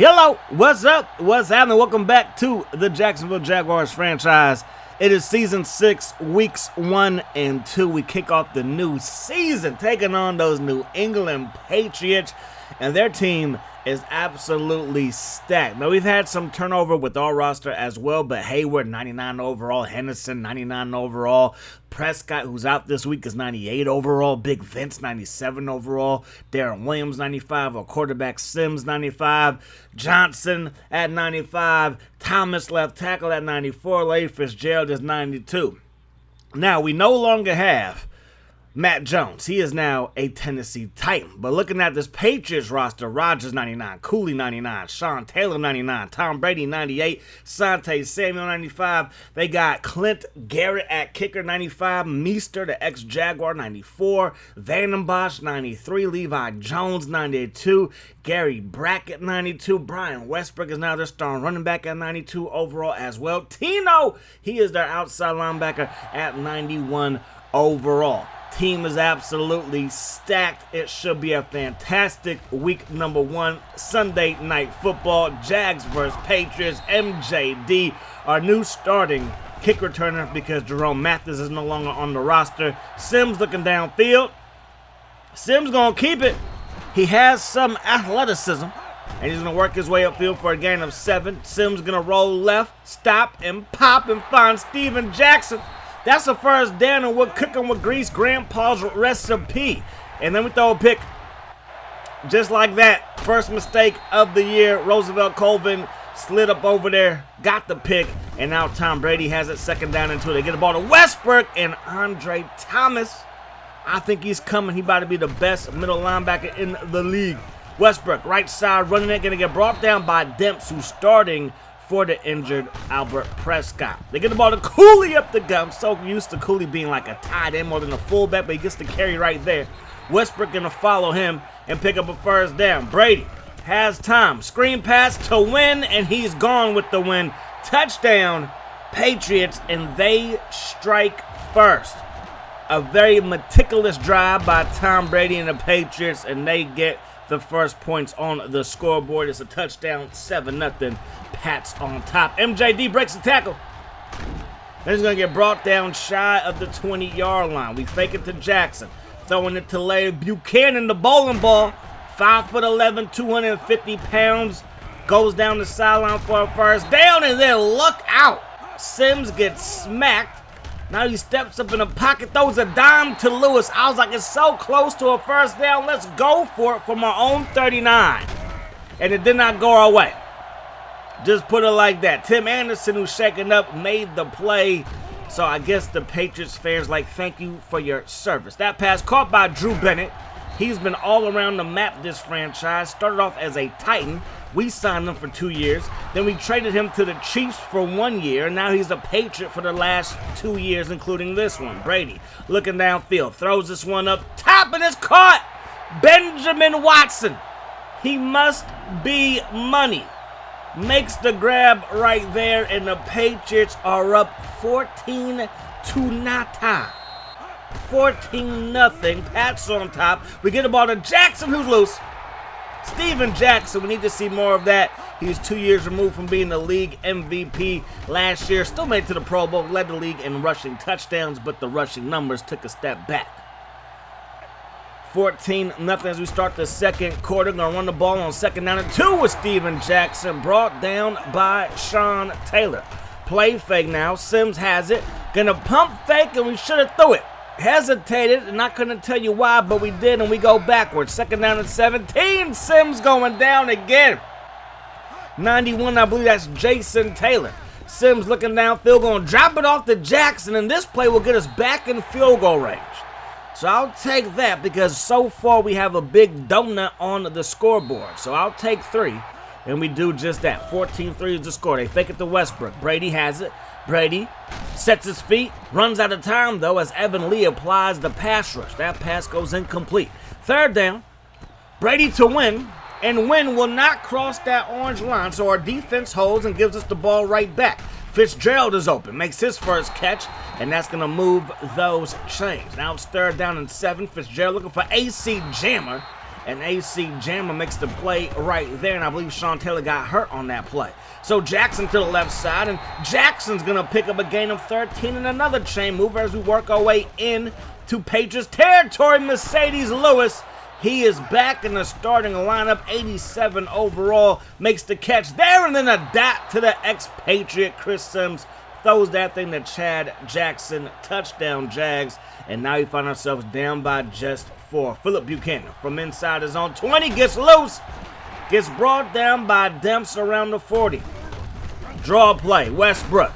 Hello, what's up? What's happening? Welcome back to the Jacksonville Jaguars franchise. It is season 6, weeks 1 and 2. We kick off the new season, taking on those New England Patriots, and their team is absolutely stacked. Now, we've had some turnover with our roster as well, but Hayward, 99 overall, Henderson, 99 overall, Prescott, who's out this week, is 98 overall, Big Vince, 97 overall, Darren Williams, 95, our quarterback Sims, 95, Johnson at 95, Thomas left tackle at 94, Larry Fitzgerald is 92. Now, we no longer have Matt Jones. He is now a Tennessee Titan. But looking at this Patriots roster, Rodgers 99, Cooley 99, Sean Taylor 99, Tom Brady 98, Sante Samuel 95. They got Clint Garrett at kicker 95, Meester, the ex-Jaguar 94, Vandenbosch 93, Levi Jones 92, Gary Brackett 92, Brian Westbrook is now their starting running back at 92 overall as well. Tino, he is their outside linebacker at 91 overall. Team is absolutely stacked. It should be a fantastic week number 1. Sunday night football. Jags versus Patriots. MJD, our new starting kick returner because Jerome Mathis is no longer on the roster. Sims looking downfield. Sims gonna keep it. He has some athleticism, and he's gonna work his way upfield for a gain of 7. Sims gonna roll left, stop, and pop and find Steven Jackson. That's the first down, and we're cooking with grease, grandpa's recipe. And then we throw a pick just like that. First mistake of the year. Roosevelt Colvin slid up over there, got the pick, and now Tom Brady has it second down and 2. They get the ball to Westbrook and Andre Thomas. I think he's coming. He's about to be the best middle linebacker in the league. Westbrook, right side, running it, going to get brought down by Demps, who's starting for the injured Albert Prescott. They get the ball to Cooley up the gut. I'm so used to Cooley being like a tight end more than a fullback, but he gets the carry right there. Westbrook going to follow him and pick up a first down. Brady has time. Screen pass to win, and he's gone with the win. Touchdown, Patriots, and they strike first. A very meticulous drive by Tom Brady and the Patriots, and they get the first points on the scoreboard. It's a touchdown, 7-0. Pats on top. MJD breaks the tackle. Then he's going to get brought down shy of the 20-yard line. We fake it to Jackson. Throwing it to Larry Buchanan, the bowling ball. 5'11", 250 pounds. Goes down the sideline for a first down, and then look out. Sims gets smacked. Now he steps up in the pocket, throws a dime to Lewis. I was like, it's so close to a first down. Let's go for it from our own 39. And it did not go our way. Just put it like that. Tim Anderson, who's shaking up, made the play. So I guess the Patriots fans like, thank you for your service. That pass caught by Drew Bennett. He's been all around the map, this franchise. Started off as a Titan. We signed him for 2 years. Then we traded him to the Chiefs for 1 year. And now he's a Patriot for the last 2 years, including this one. Brady looking downfield. Throws this one up top, and it's caught. Benjamin Watson. He must be money. Makes the grab right there, and the Patriots are up 14-0. 14-0. Pats on top. We get the ball to Jackson, who's loose. Steven Jackson, we need to see more of that. He's 2 years removed from being the league MVP last year. Still made it to the Pro Bowl, led the league in rushing touchdowns, but the rushing numbers took a step back. 14-0 as we start the second quarter. Gonna run the ball on second down and 2 with Steven Jackson, brought down by Sean Taylor. Play fake now. Sims has it. Gonna pump fake, and we should have threw it. Hesitated, and not gonna tell you why, but we did, and we go backwards. Second down and 17. Sims going down again. 91, I believe that's Jason Taylor. Sims looking downfield, gonna drop it off to Jackson, and this play will get us back in field goal range. So I'll take that because so far we have a big donut on the scoreboard. So I'll take 3, and we do just that. 14-3 is the score. They fake it to Westbrook. Brady has it. Brady sets his feet, runs out of time, though, as Evan Lee applies the pass rush. That pass goes incomplete. Third down, Brady to win, and Win will not cross that orange line, so our defense holds and gives us the ball right back. Fitzgerald is open, makes his first catch, and that's going to move those chains. Now it's third down and 7. Fitzgerald looking for AC Jammer, and AC Jammer makes the play right there, and I believe Sean Taylor got hurt on that play. So Jackson to the left side, and Jackson's going to pick up a gain of 13 and another chain move as we work our way in to Patriots territory. Mercedes Lewis, he is back in the starting lineup, 87 overall, makes the catch there, and then a dot to the ex-Patriot Chris Sims. Throws that thing to Chad Jackson, touchdown Jags, and now we find ourselves down by just 4. Phillip Buchanan from inside his own 20 gets loose, gets brought down by Demps around the 40. Draw play, Westbrook.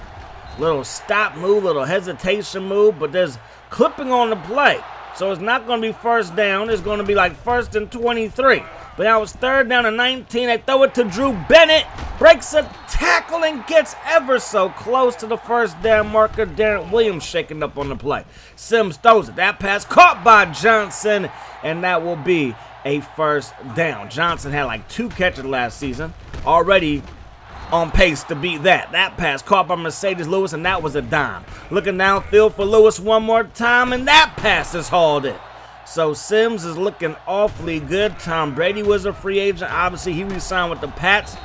Little stop move, little hesitation move, but there's clipping on the play. So it's not going to be first down. It's going to be like 1st and 23. But now it's 3rd down and 19. They throw it to Drew Bennett. Breaks a tackle and gets ever so close to the first down marker. Darren Williams shaking up on the play. Sims throws it. That pass caught by Johnson. And that will be a first down. Johnson had like 2 catches last season. Already on pace to beat that. That pass caught by Mercedes Lewis, and that was a dime. Looking downfield for Lewis one more time, and that pass is hauled in. So Sims is looking awfully good. Tom Brady was a free agent. Obviously, he re-signed with the Pats.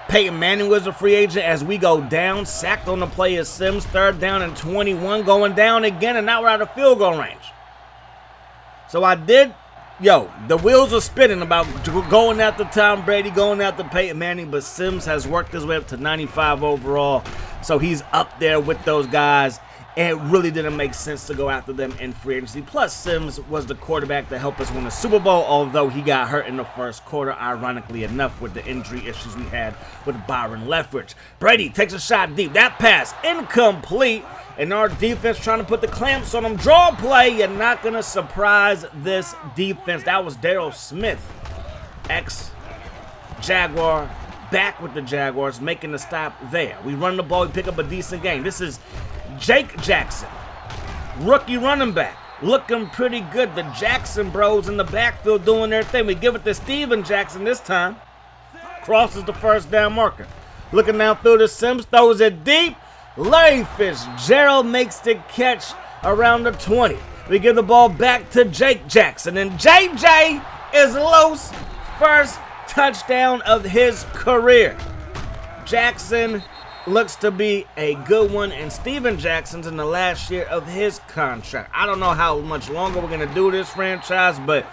Peyton Manning was a free agent as we go down. Sacked on the play is Sims. 3rd down and 21. Going down again, and now we're out of field goal range. So the wheels are spinning about going after Tom Brady, going after Peyton Manning, but Sims has worked his way up to 95 overall, so he's up there with those guys, and it really didn't make sense to go after them in free agency. Plus, Sims was the quarterback to help us win the Super Bowl, although he got hurt in the first quarter, ironically enough, with the injury issues we had with Byron Leftwich. Brady takes a shot deep. That pass incomplete. And our defense trying to put the clamps on them. Draw play. You're not going to surprise this defense. That was Darryl Smith, ex-Jaguar, back with the Jaguars, making the stop there. We run the ball. We pick up a decent game. This is Jake Jackson, rookie running back, looking pretty good. The Jackson bros in the backfield doing their thing. We give it to Steven Jackson this time. Crosses the first down marker. Looking downfield to Sims. Throws it deep. Larry Fitzgerald makes the catch around the 20. We give the ball back to Jake Jackson, and JJ is loose. First touchdown of his career. Jackson looks to be a good one, and Steven Jackson's in the last year of his contract. I don't know how much longer we're going to do this franchise, but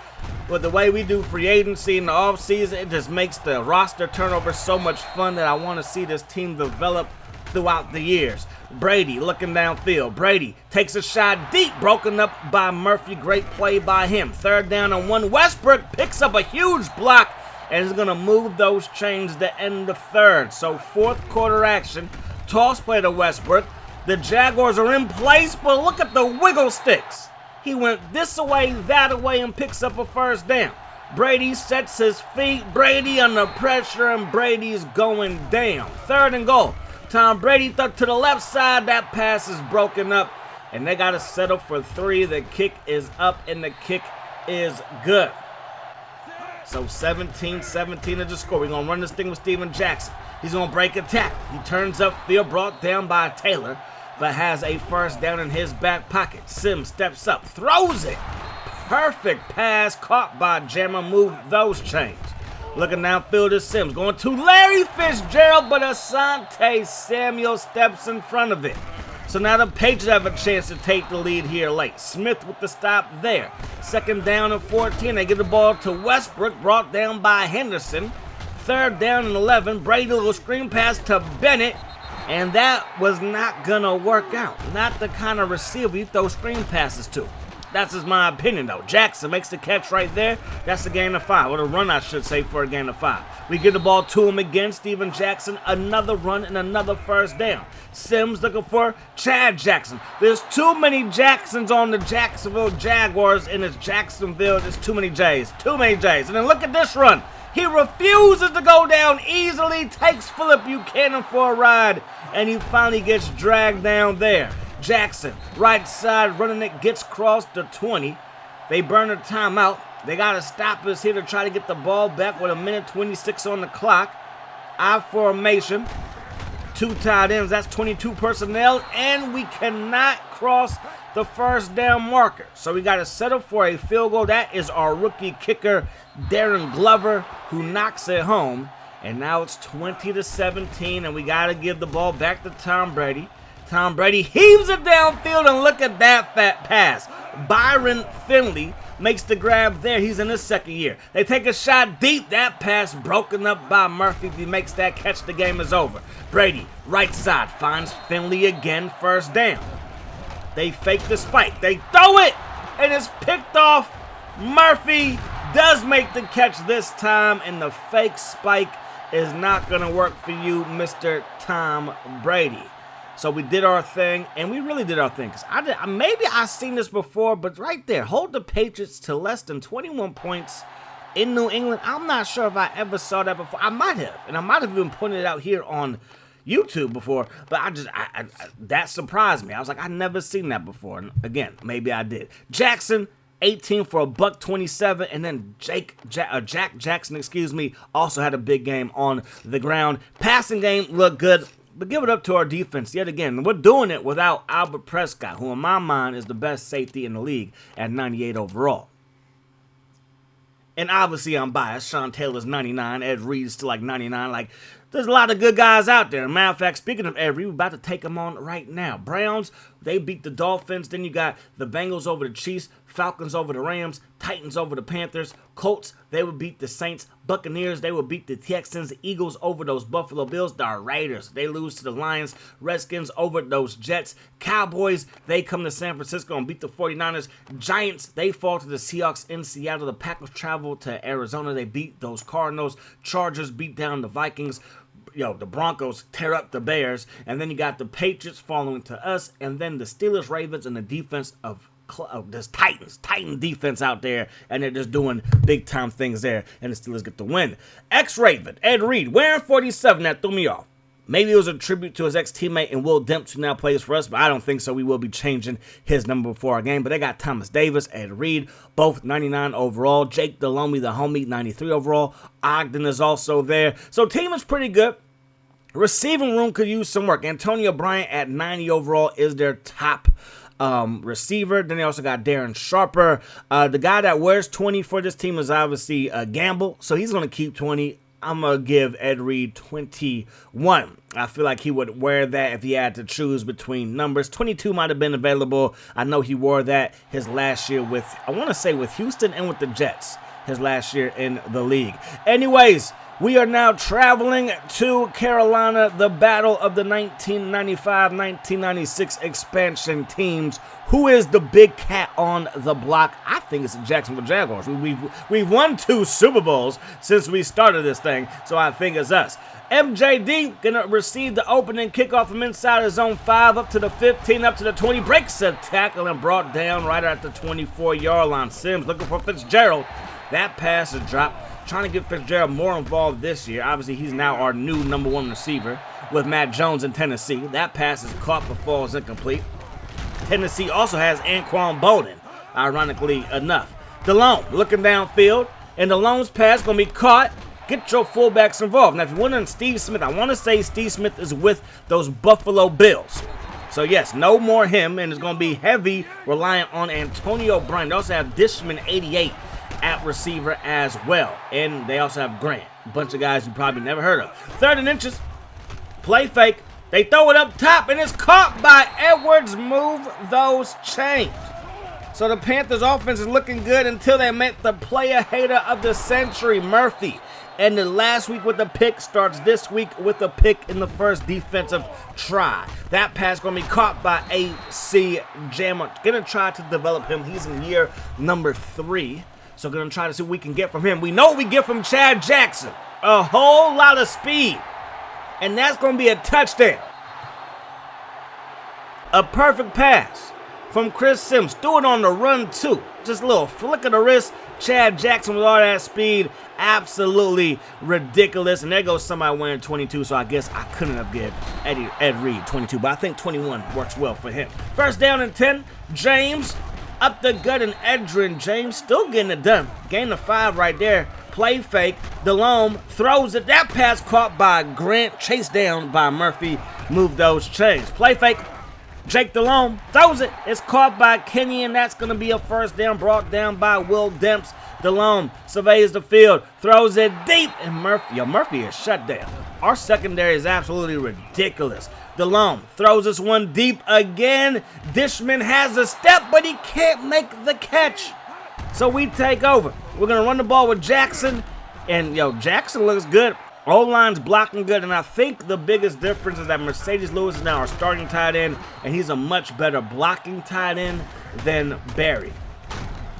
with the way we do free agency in the offseason, it just makes the roster turnover so much fun that I want to see this team develop throughout the years. Brady looking downfield. Brady takes a shot deep, broken up by Murphy. Great play by him. 3rd down and 1. Westbrook picks up a huge block and is going to move those chains to end the 3rd. So 4th quarter action. Toss play to Westbrook. The Jaguars are in place, but look at the wiggle sticks. He went this away, that away, and picks up a first down. Brady sets his feet. Brady under pressure, and Brady's going down. 3rd and goal. Tom Brady threw to the left side. That pass is broken up, and they got to settle for 3. The kick is up, and the kick is good. So 17-17 is the score. We're going to run this thing with Steven Jackson. He's going to break a tackle. He turns upfield, brought down by Taylor, but has a first down in his back pocket. Sims steps up, throws it. Perfect pass caught by Jammer. Move those chains. Looking downfield is Sims. Going to Larry Fitzgerald, but Asante Samuel steps in front of it. So now the Patriots have a chance to take the lead here late. Smith with the stop there. 2nd down and 14. They give the ball to Westbrook, brought down by Henderson. 3rd down and 11. Brady will screen pass to Bennett, and that was not going to work out. Not the kind of receiver you throw screen passes to. That's just my opinion, though. Jackson makes the catch right there. That's a gain of 5. Or a run, I should say, for a gain of 5. We give the ball to him again. Steven Jackson, another run and another first down. Sims looking for Chad Jackson. There's too many Jacksons on the Jacksonville Jaguars, and it's Jacksonville. There's too many J's. Too many J's. And then look at this run. He refuses to go down easily, takes Phillip Buchanan for a ride, and he finally gets dragged down there. Jackson, right side, running it, gets crossed to 20. They burn a timeout. They got to stop us here to try to get the ball back with 1:26 on the clock. I formation. 2 tight ends. That's 22 personnel, and we cannot cross the first down marker. So we got to settle for a field goal. That is our rookie kicker, Darren Glover, who knocks it home. And now it's 20-17, and we got to give the ball back to Tom Brady. Tom Brady heaves it downfield, and look at that fat pass. Byron Finley makes the grab there. He's in his second year. They take a shot deep. That pass broken up by Murphy. If he makes that catch, the game is over. Brady, right side, finds Finley again, first down. They fake the spike. They throw it, and it's picked off. Murphy does make the catch this time, and the fake spike is not going to work for you, Mr. Tom Brady. So we did our thing, and we really did our thing. Because maybe I've seen this before, but right there, hold the Patriots to less than 21 points in New England. I'm not sure if I ever saw that before. I might have, and I might have even pointed it out here on YouTube before, but that surprised me. I was like, I've never seen that before. And again, maybe I did. Jackson, 18 for $127, and then Jack Jackson, also had a big game on the ground. Passing game looked good, but give it up to our defense yet again. We're doing it without Albert Prescott, who in my mind is the best safety in the league at 98 overall. And obviously I'm biased. Sean Taylor's 99, Ed Reed's still like 99. Like, there's a lot of good guys out there. Matter of fact, speaking of Ed Reed, we're about to take him on right now. Browns, they beat the Dolphins. Then you got the Bengals over the Chiefs, Falcons over the Rams, Titans over the Panthers, Colts, they would beat the Saints, Buccaneers, they would beat the Texans, Eagles over those Buffalo Bills, the Raiders, they lose to the Lions, Redskins over those Jets, Cowboys, they come to San Francisco and beat the 49ers, Giants, they fall to the Seahawks in Seattle, the Packers travel to Arizona, they beat those Cardinals, Chargers beat down the Vikings, the Broncos tear up the Bears, and then you got the Patriots following to us, and then the Steelers, Ravens, and the defense of there's Titan defense out there, and they're just doing big time things there, and the Steelers get the win. Ex-Raven, Ed Reed, wearing 47, that threw me off. Maybe it was a tribute to his ex-teammate and Will Dempsey, who now plays for us, but I don't think so. We will be changing his number before our game. But they got Thomas Davis, Ed Reed, both 99 overall. Jake Delhomme, the homie, 93 overall. Ogden is also there. So team is pretty good. Receiving room could use some work. Antonio Bryant at 90 overall is their top receiver. Then they also got Darren Sharper. The guy that wears 20 for this team is obviously Gamble, so he's going to keep 20. I'm going to give Ed Reed 21. I feel like he would wear that if he had to choose between numbers. 22 might have been available. I know he wore that his last year with, I want to say with Houston and with the Jets, his last year in the league. Anyways, we are now traveling to Carolina, the battle of the 1995-1996 expansion teams. Who is the big cat on the block? I think it's the Jacksonville Jaguars. We've won 2 Super Bowls since we started this thing, so I think it's us. MJD gonna receive the opening kickoff from inside his zone 5 up to the 15, up to the 20, breaks a tackle and brought down right at the 24-yard line. Sims looking for Fitzgerald. That pass is dropped. Trying to get Fitzgerald more involved this year. Obviously, he's now our new number 1 receiver with Matt Jones in Tennessee. That pass is caught but falls incomplete. Tennessee also has Anquan Bolden, ironically enough. Delhomme looking downfield, and Delhomme's pass going to be caught. Get your fullbacks involved. Now, if you're wondering Steve Smith, I want to say Steve Smith is with those Buffalo Bills. So, yes, no more him, and it's going to be heavy reliant on Antonio Bryant. They also have Dishman 88 at receiver as well. And they also have Grant, a bunch of guys you probably never heard of. 3rd and inches, play fake. They throw it up top, and it's caught by Edwards. Move those chains. So the Panthers offense is looking good until they met the player hater of the century, Murphy. And the last week with the pick starts this week with a pick in the first defensive try. That pass going to be caught by A.C. Jammer. Going to try to develop him. He's in year number 3. So going to try to see what we can get from him. We know what we get from Chad Jackson. A whole lot of speed. And that's going to be a touchdown. A perfect pass from Chris Sims. Threw it on the run, too. Just a little flick of the wrist. Chad Jackson with all that speed. Absolutely ridiculous. And there goes somebody wearing 22, so I guess I couldn't have given Ed Reed 22. But I think 21 works well for him. First down and 10. James up the gut, and Edgerrin James still getting it done. Gain of 5 right there. Play fake. Delhomme throws it. That pass caught by Grant. Chased down by Murphy. Move those chains. Play fake. Jake Delhomme throws it. It's caught by Kenny, and that's going to be a first down brought down by Will Demps. Delhomme surveys the field, throws it deep, and Murphy is shut down. Our secondary is absolutely ridiculous. Delhomme throws this one deep again. Dishman has a step, but he can't make the catch. So we take over. We're going to run the ball with Jackson, and Jackson looks good. O-line's blocking good, and I think the biggest difference is that Mercedes Lewis is now our starting tight end, and he's a much better blocking tight end than Barry.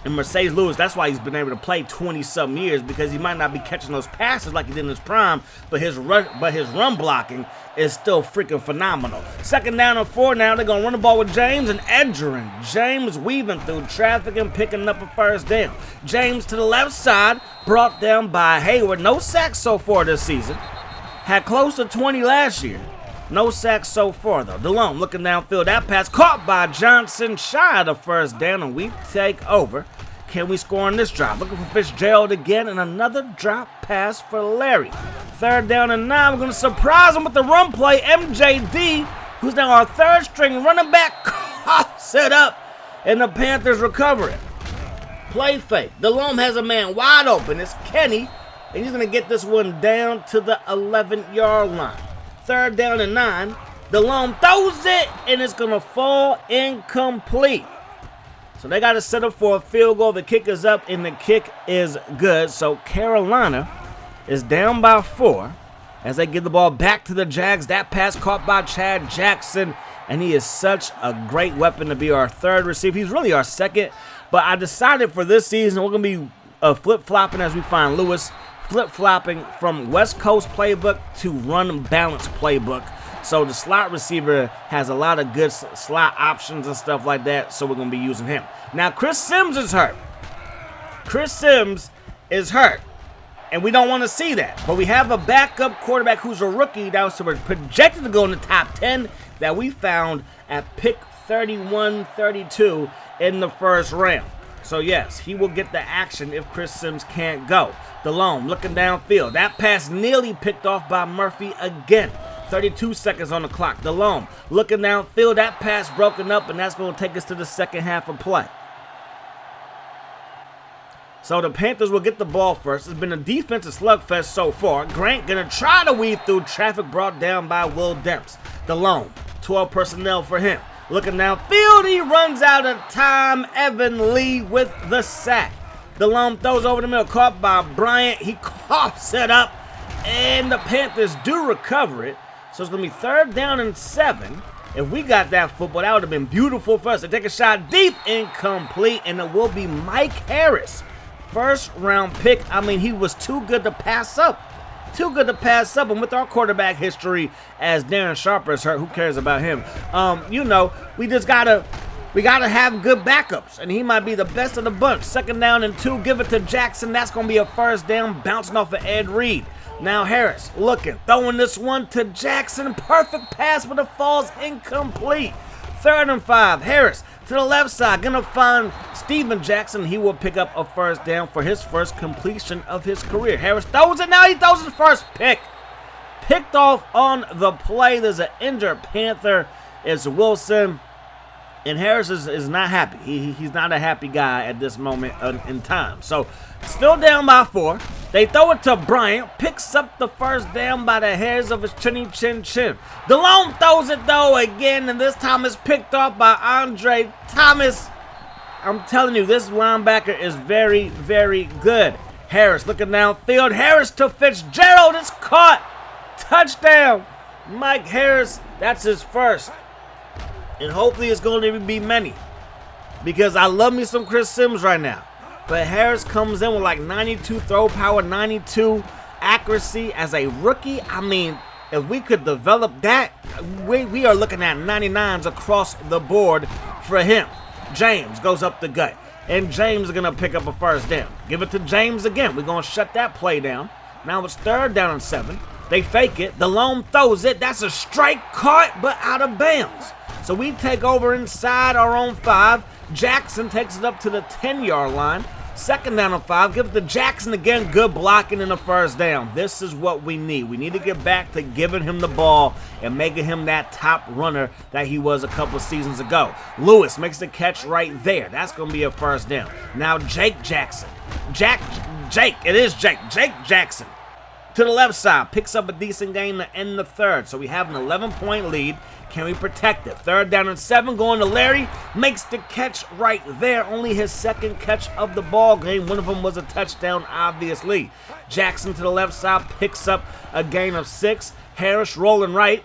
And Mercedes Lewis, that's why he's been able to play 20-something years, because he might not be catching those passes like he did in his prime, but his run blocking is still freaking phenomenal. 2nd down and 4 now. They're going to run the ball with James and Edgerrin. James weaving through traffic and picking up a first down. James to the left side, brought down by Hayward. No sacks so far this season. Had close to 20 last year. No sacks so far, though. Delhomme looking downfield. That pass caught by Johnson, shy of the first down, and we take over. Can we score on this drive? Looking for Fitzgerald again, and another drop pass for Larry. 3rd down and 9. We're going to surprise him with the run play. MJD, who's now our 3rd string running back, set up, and the Panthers recover it. Play fake. Delhomme has a man wide open. It's Kenny, and he's going to get this one down to the 11-yard line. 3rd down and 9. Delhomme throws it, and it's going to fall incomplete. So they got to set up for a field goal. The kick is up, and the kick is good. So Carolina is down by 4 as they give the ball back to the Jags. That pass caught by Chad Jackson, and he is such a great weapon to be our 3rd receiver. He's really our 2nd, but I decided for this season we're going to be flip-flopping as we find Lewis, flip-flopping from West Coast playbook to run balance playbook. So the slot receiver has a lot of good slot options and stuff like that, so we're going to be using him. Now, Chris Sims is hurt. Chris Sims is hurt, and we don't want to see that. But we have a backup quarterback who's a rookie that was projected to go in the top 10 that we found at pick 31-32 in the 1st round. So, yes, he will get the action if Chris Sims can't go. Delhomme looking downfield. That pass nearly picked off by Murphy again. 32 seconds on the clock. Delhomme looking downfield. That pass broken up, and that's going to take us to the 2nd half of play. So the Panthers will get the ball first. It's been a defensive slugfest so far. Grant going to try to weave through traffic brought down by Will Demps. Delhomme, 12 personnel for him. Looking downfield, he runs out of time. Evan Lee with the sack. Delhomme throws over the middle, caught by Bryant. He coughs it up, and the Panthers do recover it. So it's going to be 3rd down and 7. If we got that football, that would have been beautiful for us. They take a shot deep, incomplete, and it will be Mike Harris. 1st round pick. I mean, he was too good to pass up. Too good to pass up. And with our quarterback history, as Darren Sharper is hurt, who cares about him? We just we gotta have good backups, and he might be the best of the bunch. 2nd down and 2. Give it to Jackson. That's going to be a first down, bouncing off of Ed Reed. Now Harris looking, throwing this one to Jackson. Perfect pass, but it falls incomplete. 3rd and 5. Harris to the left side, gonna find Steven Jackson. He will pick up a first down for his 1st completion of his career. Harris throws it. Now he throws his 1st pick. Picked off on the play. There's an injured Panther. It's Wilson. And Harris is not happy. He's not a happy guy at this moment in time. So, still down by 4. They throw it to Bryant. Picks up the first down by the hairs of his chinny chin chin. Delhomme throws it, though, again. And this time it's picked off by Andre Thomas. I'm telling you, this linebacker is very, very good. Harris looking downfield. Harris to Fitzgerald. It's caught. Touchdown. Mike Harris, that's his 1st. And hopefully it's going to be many, because I love me some Chris Sims right now. But Harris comes in with like 92 throw power, 92 accuracy as a rookie. I mean, if we could develop that, we are looking at 99s across the board for him. James goes up the gut, and James is going to pick up a first down. Give it to James again. We're going to shut that play down. Now it's 3rd down and 7. They fake it. Delhomme throws it. That's a strike, caught, but out of bounds. So we take over inside our own 5. Jackson takes it up to the 10-yard line. 2nd down and 5. Give it to Jackson again. Good blocking in the first down. This is what we need. We need to get back to giving him the ball and making him that top runner that he was a couple seasons ago. Lewis makes the catch right there. That's going to be a first down. Now Jake Jackson. Jake Jackson. To the left side, picks up a decent gain to end the third. So we have an 11-point lead. Can we protect it? 3rd down and 7, going to Larry. Makes the catch right there. Only his 2nd catch of the ball game. One of them was a touchdown, obviously. Jackson to the left side, picks up a gain of 6. Harris rolling right.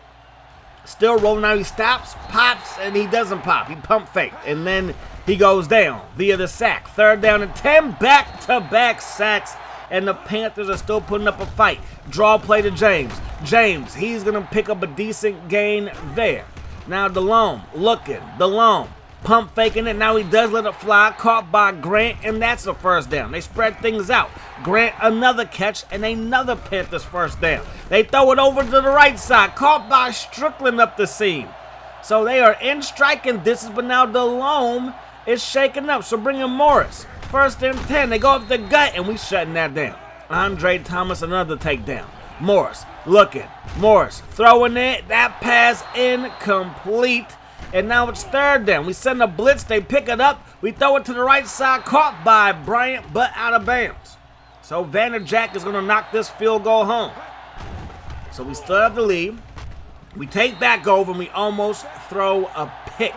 Still rolling out. He stops, pops, and he doesn't pop. He pump faked, and then he goes down via the sack. 3rd down and 10, back-to-back sacks. And the Panthers are still putting up a fight. Draw play to James. James, he's going to pick up a decent gain there. Now DeLome looking. DeLome pump faking it. Now he does let it fly. Caught by Grant, and that's a first down. They spread things out. Grant another catch and another Panthers first down. They throw it over to the right side. Caught by Strickland up the seam. So they are in striking distance, but now DeLome is shaking up. So bring in Morris. 1st and 10, they go up the gut, and we shutting that down. Andre Thomas, another takedown. Morris looking. Morris throwing it. That pass incomplete. And now it's 3rd down. We send a blitz. They pick it up. We throw it to the right side. Caught by Bryant, but out of bounds. So Vanderjack is going to knock this field goal home. So we still have the lead. We take back over, and we almost throw a pick.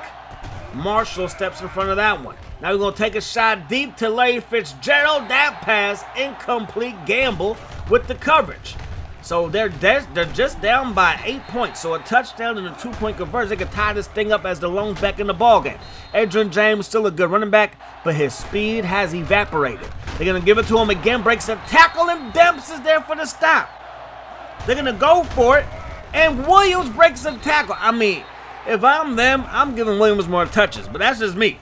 Marshall steps in front of that one. Now we're going to take a shot deep to Larry Fitzgerald. That pass, incomplete. Gamble with the coverage. So they're just down by 8 points. So a touchdown and a 2-point conversion. They can tie this thing up as DeLone's back in the ballgame. Adrian James still a good running back, but his speed has evaporated. They're going to give it to him again. Breaks a tackle, and Demps is there for the stop. They're going to go for it, and Williams breaks a tackle. I mean, if I'm them, I'm giving Williams more touches, but that's just me.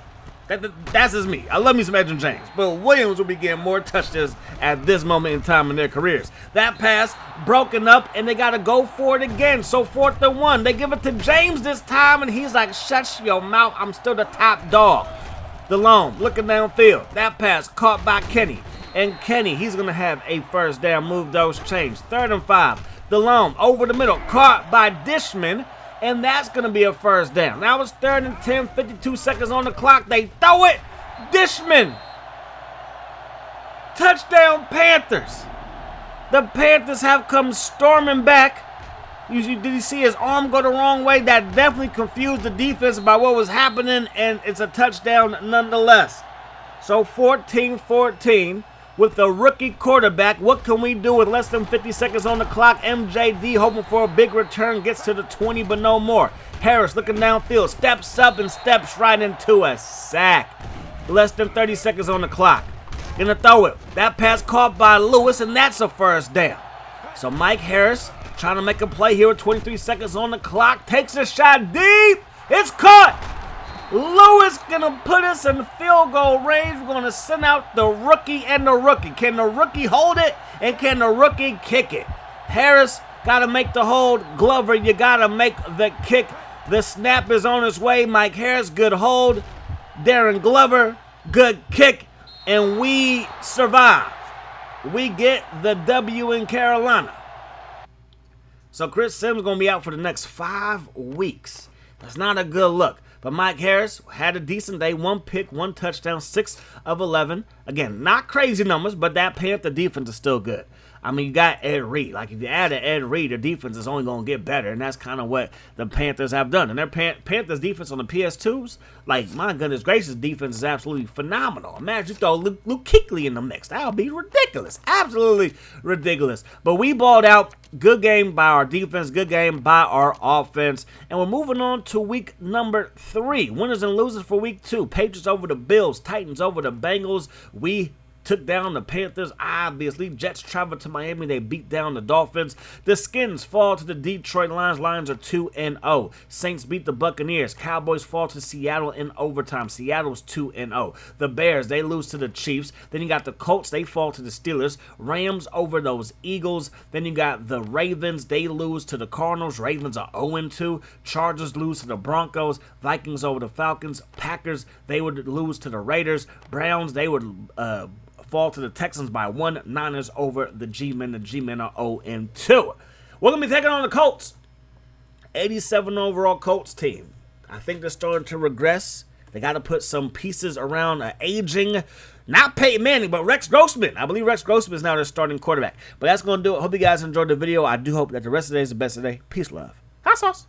That's just me. I love me some Adrian James, but Williams will be getting more touches at this moment in time in their careers. That pass broken up, and they got to go for it again. So 4th and 1. They give it to James this time, and he's like, shut your mouth. I'm still the top dog. DeLone looking downfield. That pass caught by Kenny. And Kenny, he's going to have a first down. Move those chains. 3rd and 5. DeLone over the middle. Caught by Dishman. And that's going to be a first down. Now it's 3rd and 10, 52 seconds on the clock. They throw it. Dishman. Touchdown Panthers. The Panthers have come storming back. Did you see his arm go the wrong way? That definitely confused the defense about what was happening, and it's a touchdown nonetheless. So 14-14. With the rookie quarterback, what can we do with less than 50 seconds on the clock? MJD hoping for a big return, gets to the 20, but no more. Harris looking downfield, steps up and steps right into a sack. Less than 30 seconds on the clock. Gonna throw it. That pass caught by Lewis, and that's a first down. So Mike Harris trying to make a play here with 23 seconds on the clock. Takes a shot deep. It's caught. Lewis gonna put us in field goal range. We're gonna send out the rookie and the rookie. Can the rookie hold it, and can the rookie kick it? Harris gotta make the hold. Glover, you gotta make the kick. The snap is on its way. Mike Harris, good hold. Darren Glover, good kick, and we survive. We get the W in Carolina. So Chris Sims gonna be out for the next 5 weeks. That's not a good look. But Mike Harris had a decent day. 1 pick, 1 touchdown, 6 of 11. Again, not crazy numbers, but that Panther defense is still good. I mean, you got Ed Reed. Like, if you add Ed Reed, their defense is only going to get better, and that's kind of what the Panthers have done. And their Panthers defense on the PS2s, like, my goodness gracious, defense is absolutely phenomenal. Imagine you throw Luke Kuechly in the mix. That would be ridiculous. Absolutely ridiculous. But we balled out. Good game by our defense. Good game by our offense. And we're moving on to week number 3. Winners and losers for week 2. Patriots over the Bills. Titans over the Bengals. We took down the Panthers, obviously. Jets travel to Miami. They beat down the Dolphins. The Skins fall to the Detroit Lions. Lions are 2-0. Saints beat the Buccaneers. Cowboys fall to Seattle in overtime. Seattle's 2-0. The Bears, they lose to the Chiefs. Then you got the Colts. They fall to the Steelers. Rams over those Eagles. Then you got the Ravens. They lose to the Cardinals. Ravens are 0-2. Chargers lose to the Broncos. Vikings over the Falcons. Packers, they would lose to the Raiders. Browns, they would fall to the Texans by 1. Niners over the G-Men. The G-Men are 0-2. We're going to be taking on the Colts. 87 overall Colts team. I think they're starting to regress. They got to put some pieces around an aging, not Peyton Manning, but Rex Grossman. I believe Rex Grossman is now their starting quarterback. But that's going to do it. Hope you guys enjoyed the video. I do hope that the rest of the day is the best of the day. Peace, love. Hot sauce.